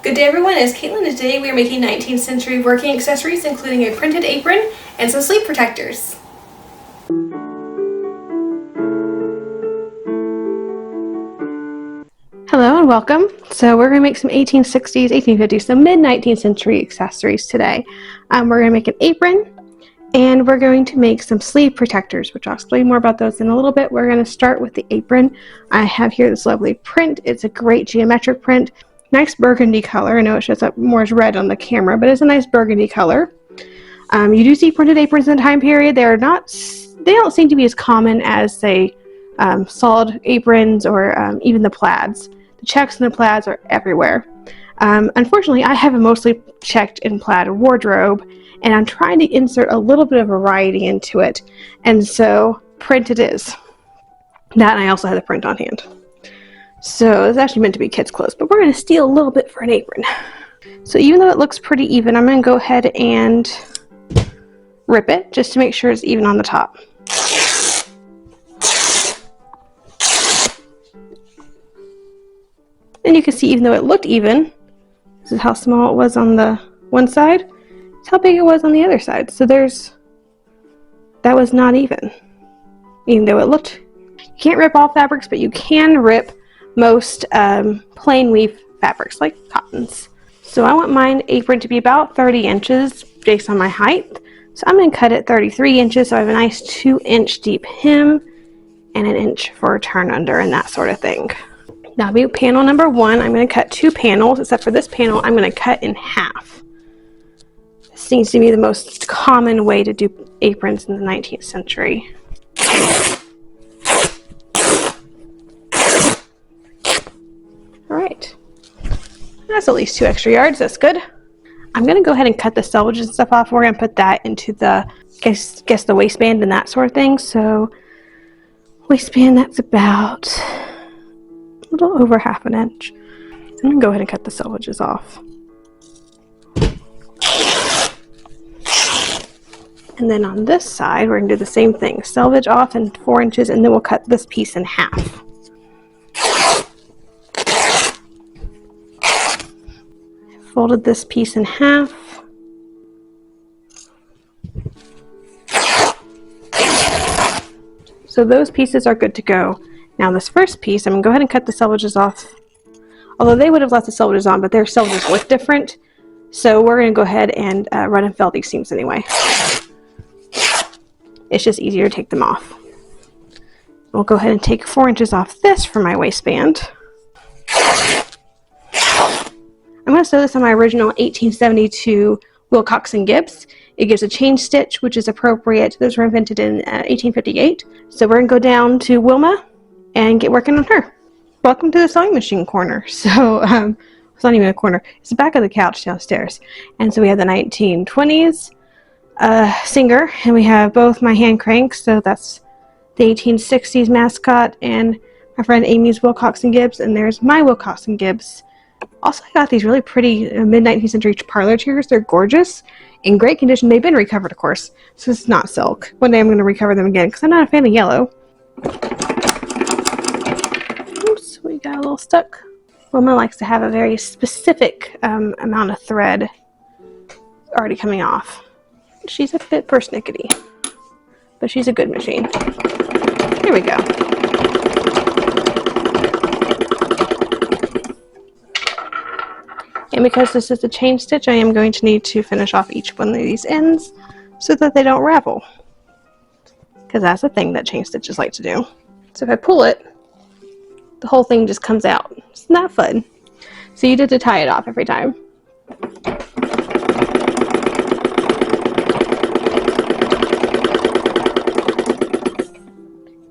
Good day everyone, it's Caitlin. Today we are making 19th century working accessories including a printed apron and some sleeve protectors. Hello and welcome. So we're going to make some 1860s, 1850s, so mid-19th century accessories today. We're going to make an apron and we're going to make some sleeve protectors, which I'll explain more about those in a little bit. We're going to start with the apron. I have here this lovely print. It's a great geometric print. Nice burgundy color. I know it shows up more as red on the camera, but it's a nice burgundy color. You do see printed aprons in the time period. They don't seem to be as common as, say, solid aprons or even the plaids. The checks and the plaids are everywhere. Unfortunately, I have a mostly checked and plaid wardrobe, and I'm trying to insert a little bit of variety into it, and so print it is. That, and I also have the print on hand. So it's actually meant to be kids' clothes, but we're going to steal a little bit for an apron. So even though it looks pretty even, I'm going to go ahead and rip it just to make sure it's even on the top. And you can see, even though it looked even, this is how small it was on the one side, it's how big it was on the other side. So that was not even though it looked. You can't rip all fabrics, but you can rip most plain weave fabrics like cottons. So I want my apron to be about 30 inches based on my height. So I'm going to cut it 33 inches so I have a nice 2-inch deep hem and an inch for a turn under and that sort of thing. Now panel number 1, I'm going to cut 2 panels, except for this panel I'm going to cut in half. This seems to be the most common way to do aprons in the 19th century. Alright, that's at least 2 extra yards, that's good. I'm going to go ahead and cut the selvages and stuff off. We're going to put that into the, guess the waistband and that sort of thing. So waistband, that's about a little over ½ an inch. I'm going to go ahead and cut the selvages off. And then on this side, we're going to do the same thing. Selvage off in 4 inches, and then we'll cut this piece in half. Folded this piece in half. So those pieces are good to go. Now this first piece, I'm going to go ahead and cut the selvages off. Although they would have left the selvages on, but their selvages look different. So we're going to go ahead and run and fill these seams anyway. It's just easier to take them off. We'll go ahead and take 4 inches off this for my waistband. I'm going to sew this on my original 1872 Wilcox & Gibbs. It gives a chain stitch, which is appropriate. Those were invented in 1858. So we're going to go down to Wilma and get working on her. Welcome to the sewing machine corner. So it's not even a corner. It's the back of the couch downstairs. And so we have the 1920s Singer, and we have both my hand cranks. So that's the 1860s mascot and my friend Amy's Wilcox & Gibbs. And there's my Wilcox & Gibbs. Also, I got these really pretty mid-19th century parlor chairs. They're gorgeous, in great condition. They've been recovered, of course, so it's not silk. One day I'm going to recover them again because I'm not a fan of yellow. Oops, we got a little stuck. Wilma likes to have a very specific amount of thread already coming off. She's a bit persnickety, but she's a good machine. Here we go. And because this is a chain stitch, I am going to need to finish off each one of these ends so that they don't ravel. Because that's a thing that chain stitches like to do. So if I pull it, the whole thing just comes out. It's not fun. So you need to tie it off every time.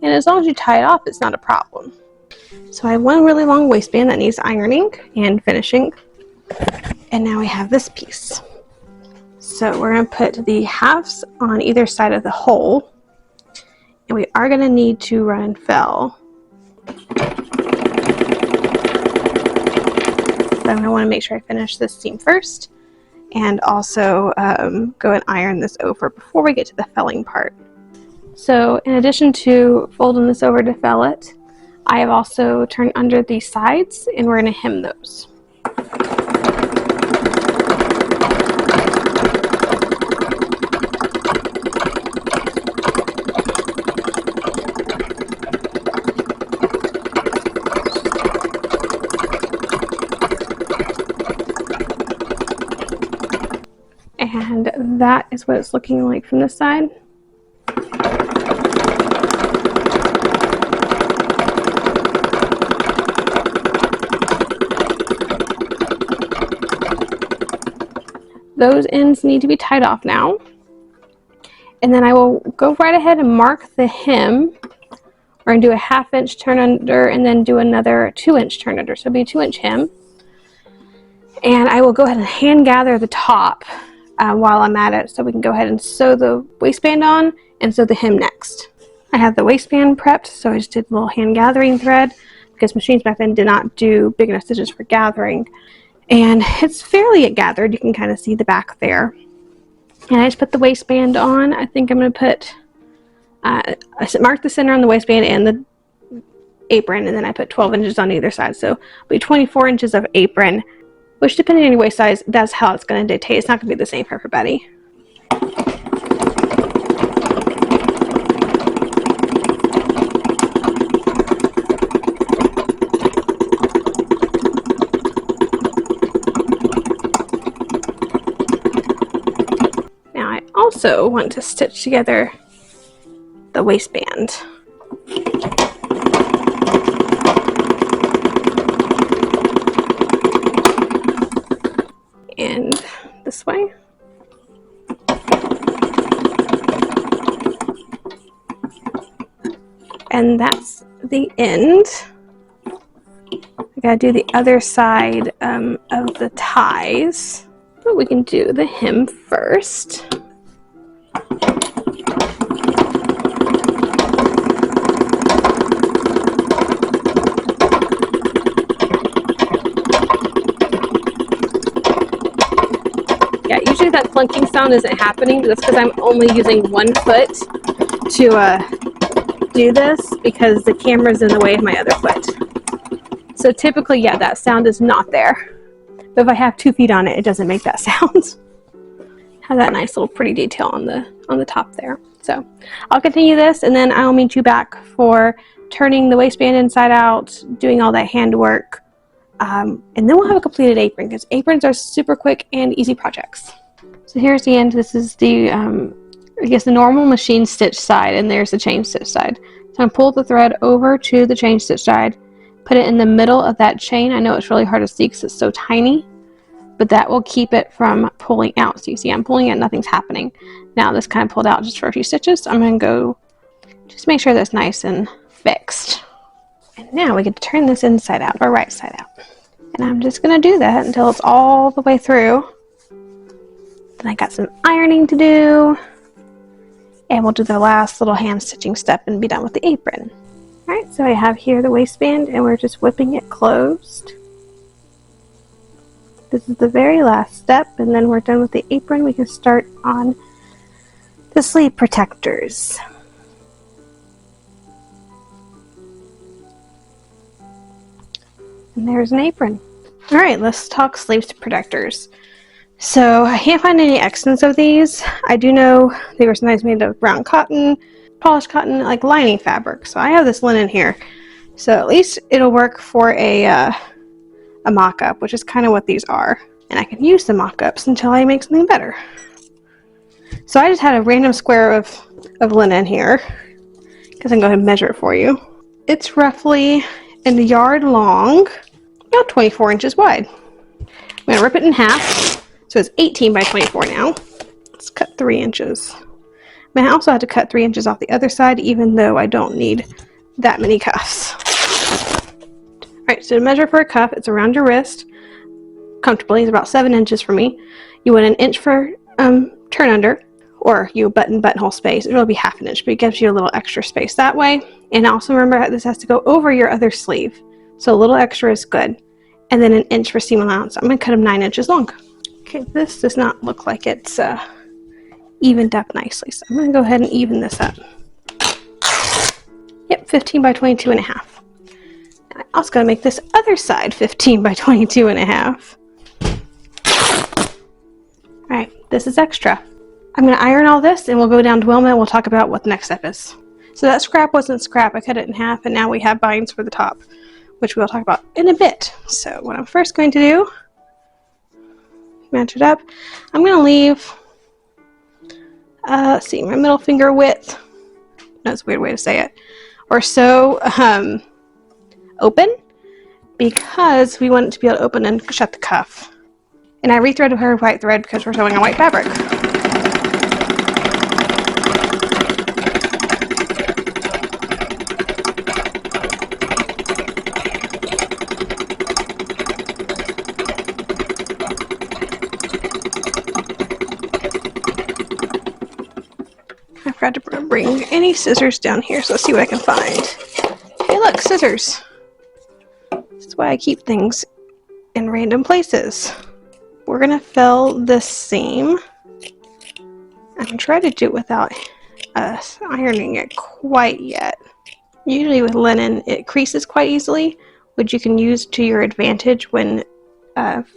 And as long as you tie it off, it's not a problem. So I have one really long waistband that needs ironing and finishing. And now we have this piece. So we're going to put the halves on either side of the hole. And we are going to need to run and fill. But I'm going to want to make sure I finish this seam first. And also go and iron this over before we get to the felling part. So in addition to folding this over to fell it, I have also turned under the sides and we're going to hem those. that is what it's looking like from this side. Those ends need to be tied off now. And then I will go right ahead and mark the hem. We're gonna do a 1/2 inch turn under and then do another 2-inch turn under. So it'll be a 2-inch hem. And I will go ahead and hand gather the top while I'm at it, so we can go ahead and sew the waistband on and sew the hem next. I have the waistband prepped, so I just did a little hand gathering thread because machines back then did not do big enough stitches for gathering. And it's fairly gathered. You can kind of see the back there. And I just put the waistband on. I think I'm going to put, I marked the center on the waistband and the apron, and then I put 12 inches on either side. So it'll be 24 inches of apron, which depending on your waist size, that's how it's going to dictate. It's not going to be the same for everybody. Now I also want to stitch together the waistband. And this way. And that's the end. I gotta do the other side of the ties. But we can do the hem first. Usually that flunking sound isn't happening, but that's because I'm only using one foot to do this because the camera's in the way of my other foot. So typically, yeah, that sound is not there. But if I have 2 feet on it, it doesn't make that sound. Have that nice little pretty detail on the top there. So I'll continue this, and then I'll meet you back for turning the waistband inside out, doing all that handwork. And then we'll have a completed apron, because aprons are super quick and easy projects. So here's the end. This is the, I guess the normal machine stitch side, and there's the chain stitch side. So I'm pull the thread over to the chain stitch side, put it in the middle of that chain. I know it's really hard to see because it's so tiny, but that will keep it from pulling out. So you see I'm pulling it, nothing's happening. Now this kind of pulled out just for a few stitches. I'm going to go just make sure that's nice and fixed. And now we get to turn this inside out, or right side out. And I'm just going to do that until it's all the way through. Then I got some ironing to do. And we'll do the last little hand stitching step and be done with the apron. Alright, so I have here the waistband, and we're just whipping it closed. This is the very last step, and then we're done with the apron. We can start on the sleeve protectors. And there's an apron. Alright, let's talk sleeve protectors. So I can't find any extras of these. I do know they were sometimes made of brown cotton, polished cotton, like lining fabric. So I have this linen here. So at least it'll work for a mock-up, which is kind of what these are. And I can use the mock-ups until I make something better. So I just had a random square of linen here, because I can go ahead and measure it for you. It's roughly a yard long, about 24 inches wide. I'm going to rip it in half. So it's 18 by 24 now. Let's cut 3 inches. I also have to cut 3 inches off the other side, even though I don't need that many cuffs. Alright, so to measure for a cuff, it's around your wrist, comfortably. It's about 7 inches for me. You want 1 inch for turn under, or you buttonhole space. It'll be 1/2 inch, but it gives you a little extra space that way. And also remember, this has to go over your other sleeve. So a little extra is good. And then 1 inch for seam allowance. I'm going to cut them 9 inches long. Okay, this does not look like it's evened up nicely. So I'm going to go ahead and even this up. Yep, 15 by 22.5. I also got to make this other side 15 by 22.5. Alright, this is extra. I'm going to iron all this, and we'll go down to Wilma and we'll talk about what the next step is. So that scrap wasn't scrap. I cut it in half, and now we have binds for the top, which we'll talk about in a bit. So what I'm first going to do, match it up. I'm going to leave let's see, my middle finger width. That's a weird way to say it. Or so open, because we want it to be able to open and shut the cuff. And I rethreaded her white thread because we're sewing on white fabric. I forgot to bring any scissors down here, so let's see what I can find. Hey look, scissors. This is why I keep things in random places. We're gonna fill this seam. I'm gonna try to do it without us ironing it quite yet. Usually with linen, it creases quite easily, which you can use to your advantage when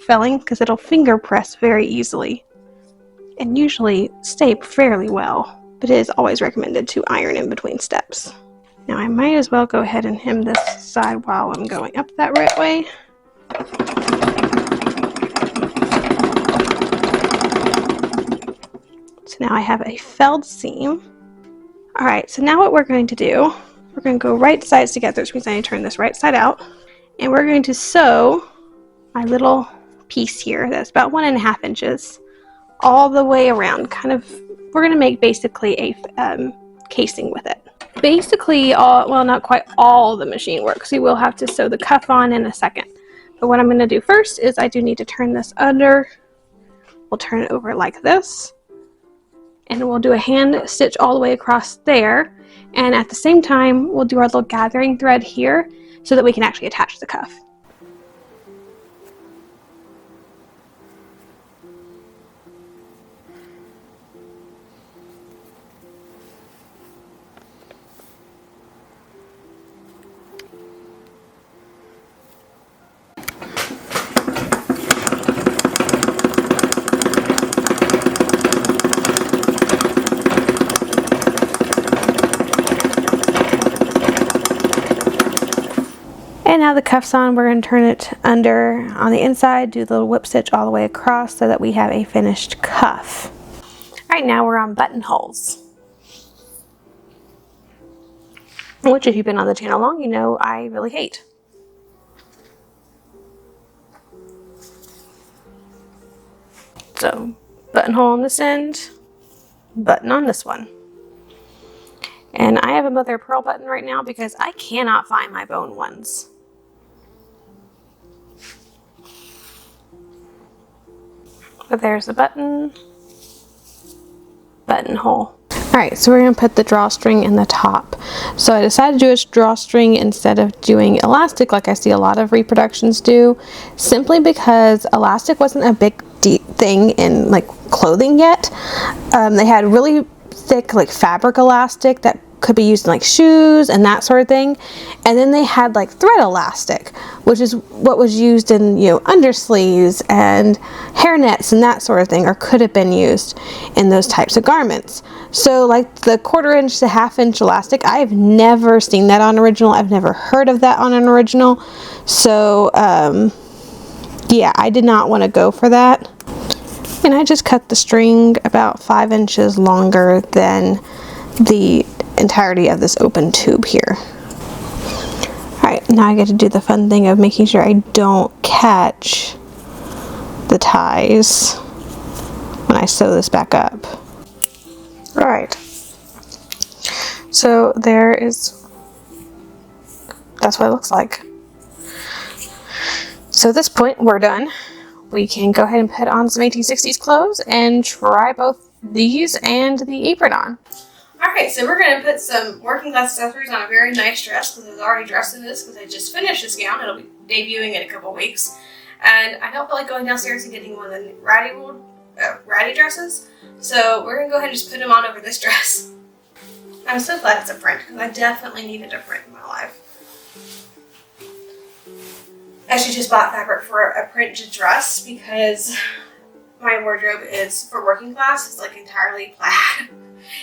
felling, because it'll finger press very easily and usually stay fairly well, but it is always recommended to iron in between steps. Now I might as well go ahead and hem this side while I'm going up that right way. So now I have a felled seam. Alright, so now what we're going to do, we're going to go right sides together, which means I need to turn this right side out. And we're going to sew my little piece here that's about 1.5 inches all the way around. We're going to make basically a casing with it. Basically, not quite all the machine work, because we will have to sew the cuff on in a second. But what I'm going to do first is I do need to turn this under. We'll turn it over like this. And we'll do a hand stitch all the way across there. And at the same time, we'll do our little gathering thread here so that we can actually attach the cuff. And now the cuff's on, we're going to turn it under on the inside, do the little whip stitch all the way across so that we have a finished cuff. Alright, now we're on buttonholes, which if you've been on the channel long, you know I really hate. So, buttonhole on this end, button on this one. And I have a mother of pearl button right now because I cannot find my bone ones. But there's the button, buttonhole. Alright, so we're going to put the drawstring in the top. So I decided to do a drawstring instead of doing elastic like I see a lot of reproductions do, simply because elastic wasn't a big thing in like clothing yet. They had really thick like fabric elastic that could be used in like shoes and that sort of thing, and then they had like thread elastic, which is what was used in, you know, undersleeves and hairnets and that sort of thing, or could have been used in those types of garments. So like the 1/4 inch to 1/2 inch elastic, I've never seen that on original. I've never heard of that on an original. So yeah, I did not want to go for that. And I just cut the string about 5 inches longer than the entirety of this open tube here. Alright, now I get to do the fun thing of making sure I don't catch the ties when I sew this back up. Alright, so that's what it looks like. So at this point we're done. We can go ahead and put on some 1860s clothes and try both these and the apron on. Alright, so we're going to put some working class accessories on a very nice dress, because I was already dressed in this because I just finished this gown. It'll be debuting in a couple weeks. And I don't feel like going downstairs and getting one of the ratty dresses. So we're going to go ahead and just put them on over this dress. I'm so glad it's a print, because I definitely needed a print in my life. I actually just bought fabric for a printed dress because my wardrobe is for working class. It's like entirely plaid.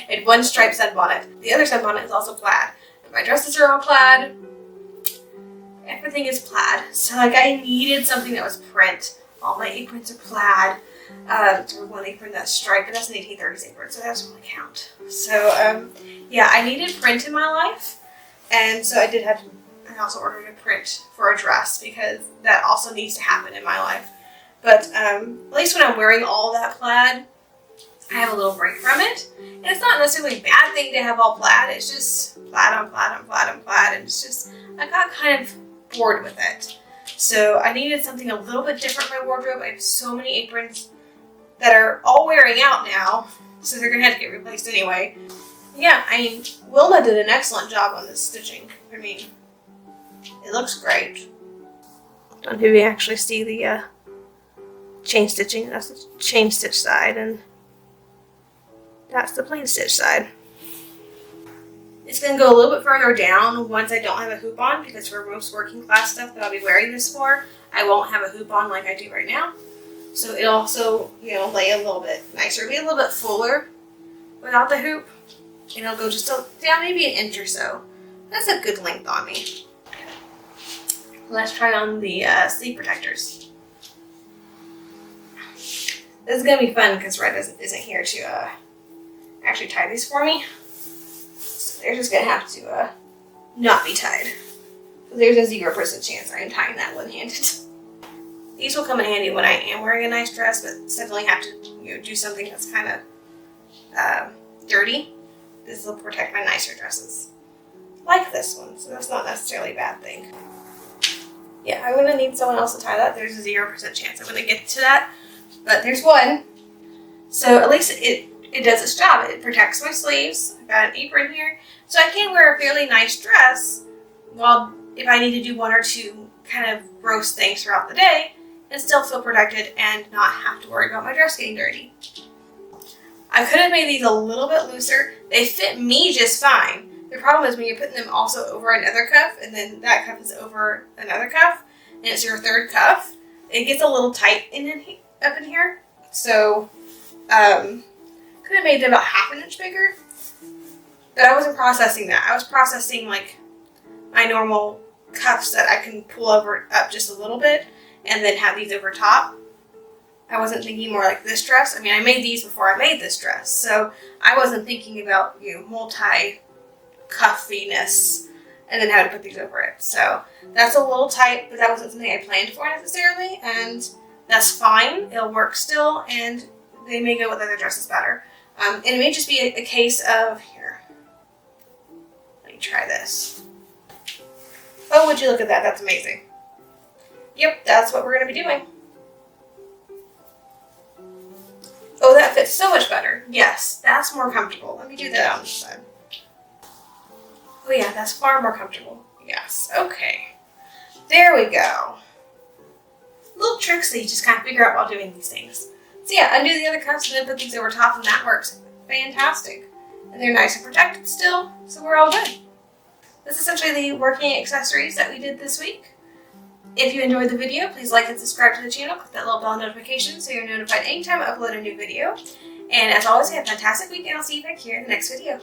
And one striped sunbonnet. The other sunbonnet is also plaid. My dresses are all plaid. Everything is plaid. So like I needed something that was print All my aprons are plaid. There's one apron that's striped, but that's an 1830s apron, so that doesn't really count. So yeah, I needed print in my life, and so I also ordered a print for a dress because that also needs to happen in my life. But at least when I'm wearing all that plaid, I have a little break from it. And it's not necessarily a bad thing to have all plaid. It's just plaid on plaid on plaid on plaid. And it's just, I got kind of bored with it. So I needed something a little bit different in my wardrobe. I have so many aprons that are all wearing out now. So they're going to have to get replaced anyway. Yeah, I mean, Wilma did an excellent job on this stitching. I mean, it looks great. I don't know if you actually see the chain stitching. That's the chain stitch side, and that's the plain stitch side. It's going to go a little bit further down once I don't have a hoop on, because for most working class stuff that I'll be wearing this for, I won't have a hoop on like I do right now. So it'll also, lay a little bit nicer. It'll be a little bit fuller without the hoop. And it'll go just down maybe an inch or so. That's a good length on me. Let's try on the sleeve protectors. This is going to be fun because Red isn't here to actually tie these for me. So they're just going to have to not be tied. So there's a 0% chance I am tying that one-handed. These will come in handy when I am wearing a nice dress, but definitely have to do something that's kind of dirty. This will protect my nicer dresses. Like this one, so that's not necessarily a bad thing. Yeah, I'm going to need someone else to tie that. There's a 0% chance I'm going to get to that, but there's one. So at least it does its job. It protects my sleeves. I've got an apron here, so I can wear a fairly nice dress while if I need to do one or two kind of gross things throughout the day and still feel protected and not have to worry about my dress getting dirty. I could have made these a little bit looser. They fit me just fine. The problem is when you're putting them also over another cuff, and then that cuff is over another cuff, and it's your third cuff, it gets a little tight up in here. So, could have made it about half an inch bigger, but I wasn't processing that. I was processing like my normal cuffs that I can pull up just a little bit, and then have these over top. I wasn't thinking more like this dress. I mean, I made these before I made this dress, so I wasn't thinking about multi-cuffiness and then how to put these over it. So that's a little tight, but that wasn't something I planned for necessarily, and that's fine. It'll work still, and they may go with other dresses better. And it may just be a case of, here, let me try this. Oh, would you look at that? That's amazing. Yep, that's what we're going to be doing. Oh, that fits so much better. Yes, that's more comfortable. Let me do that on this side. Oh yeah, that's far more comfortable. Yes, okay. There we go. Little tricks that you just kind of figure out while doing these things. So yeah, undo the other cuffs and then put these over top, and that works fantastic. And they're nice and protected still, so we're all good. That's essentially the working accessories that we did this week. If you enjoyed the video, please like and subscribe to the channel. Click that little bell notification so you're notified anytime I upload a new video. And as always, have a fantastic week, and I'll see you back here in the next video.